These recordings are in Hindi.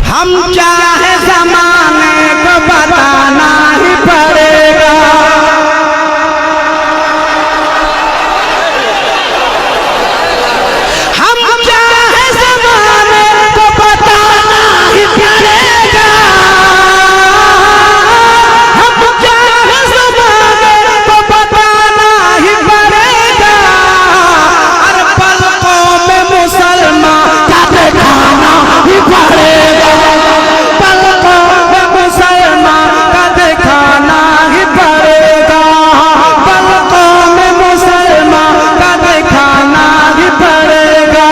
हम क्या है ज़माने को बताना ही पड़ेगा। हम क्या है ज़माने को बताना ही पड़ेगा। हम क्या है ज़माने को बताना ही पड़ेगा। हर पलकों में मुसलमान का दिखाना ही पड़ेगा। पलकों में मुसलमान का दिखाना ही पड़ेगा। पलकों में मुसलमान का दिखाना ही पड़ेगा।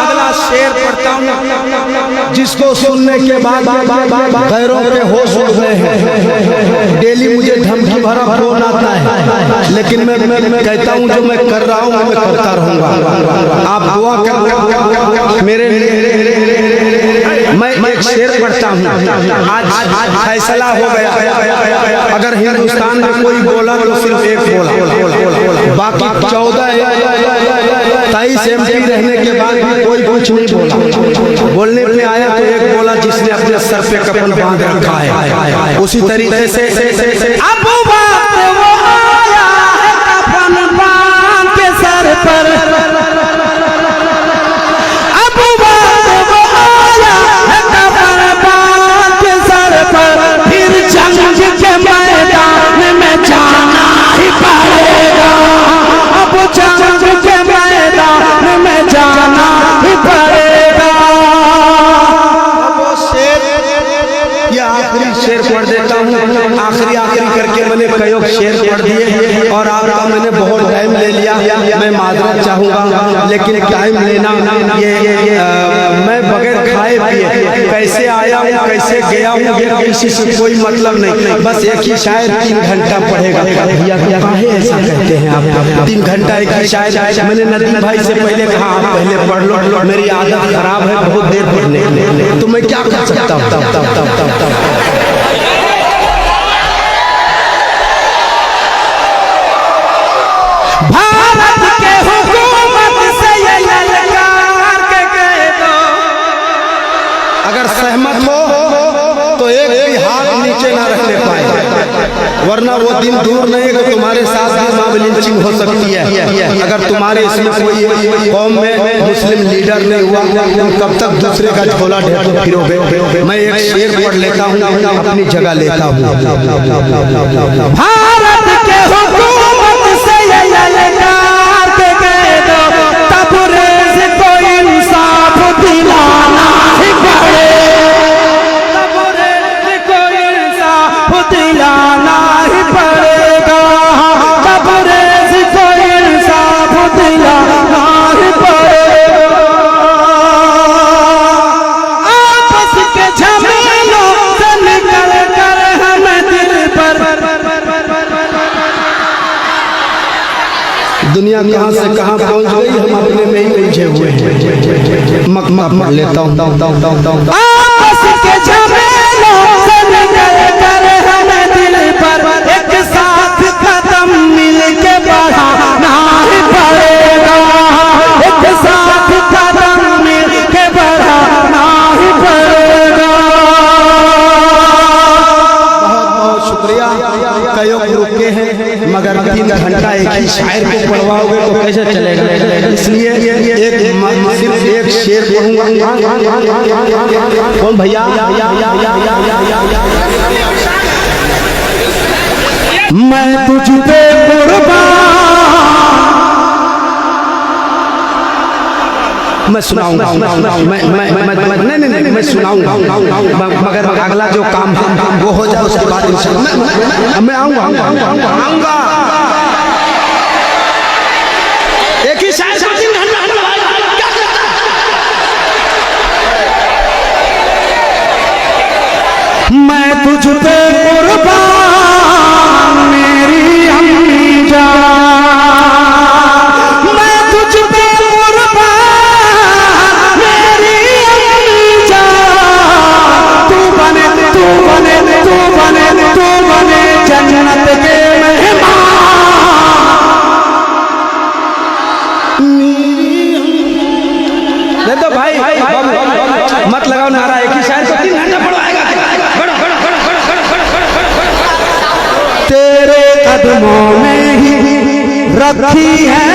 अगला शेर पढ़ता हूँ जिसको सुनने के बाद गैरों के होश उड़ गए हैं। डेली मुझे धमकी भरा फोन आता है, लेकिन मैं कहता हूँ जो मैं कर रहा हूँ मैं करता रहूंगा। आप दुआ कर मेरे लिए। मैं एक शेर पढ़ता हूँ। आज फैसला हो गया। अगर हिंदुस्तान में कोई बोला तो सिर्फ एक बोला, बाकी 23 MP रहने के बाद कोई कुछ नहीं बोला। बोलने में आया तो एक बोला जिसने अपने सर पे कफन बांध रखा है। उसी तरीके से अब बात वो आया है कफन बांध के सर पर। अब बात वो आया है कफन बांध के सर पर। फिर जंग के मैदान में जाना ही पड़ेगा। अब जंग के मैदान में जाना ही पड़ेगा। आखिरी शेर पढ़ देता हूँ। आखिरी करके मैंने कई शेर पढ़ दिए और आपका मैंने बहुत टाइम ले लिया। मैं माजरत चाहूँगा, लेकिन टाइम लेना ये मैं बगैर खाए पिए कैसे आया हूँ कैसे गया हूँ किसी से कोई मतलब नहीं। बस एक ही शायर 3 घंटा पढ़ेगा। भैया काहे ऐसा कहते हैं आप? 3 घंटा एक ही शायर। मैंने नदीम भाई से पहले कहा आप पहले पढ़ लो, मेरी आदत खराब है बहुत देर पढ़ने तो मैं क्या कर सकता हूँ। भारत के हुकूमत से ये ललकार के कह दो। अगर सहमत हो तो एक भी हाथ नीचे ना रखने पाए, वरना वो दिन दूर नहीं है तुम्हारे साथ मोब लिंचिंग हो सकती है। अगर तुम्हारे इसमें कोई कौम में मुस्लिम लीडर नहीं हुआ तुम कब तक दूसरे का झोला ढोते फिरोगे। मैं एक शेर पढ़ लेता हूँ, अपनी जगह लेता हूँ। भारत के हुकूमत से ये ललकार के कह दो, तबरेज़ को इंसाफ दिलाना ही पड़ेगा। तबरेज़ को इंसाफ दिलाना ही पड़ेगा। तबरेज़ को इंसाफ दिलाना ही पड़ेगा। आपस के झमेलों से निकल कर हमें दिल पर। दुनिया कहाँ से कहाँ पहुँच गई, हम अपने में ही उलझे हुए हैं। मक लेता हूँ। आपस के झमेलों से निकल कर हमें दिल पर एक साथ कदम मिल के बढ़ाना ही पड़ेगा। एक साथ कदम मिल के बढ़ाना ही पड़ेगा। बहुत बहुत शुक्रिया। कई रुके हैं मगर 3 घंटा एक ही शायर को पढ़वाओगे तो कैसे चलेगा। इसलिए सिर्फ एक शेर पढ़ूंगा। कौन भैया? मैं तुझ पे कुर्बान। मैं सुनाऊंगा। नहीं मैं सुनाऊंगा, मगर अगला जो काम वो हो जाए उसके बाद इंशाअल्लाह मैं आऊंगा। एक ही शायर क्या करता है? मैं तुझ पे कुर्बान मेरी अम्मी जान। मैं तुझ पे कुर्बान मेरी अम्मी जान। तू बने जन्नत के मेहमान। तो भाई मत लगाओ कदमों में ही रखी है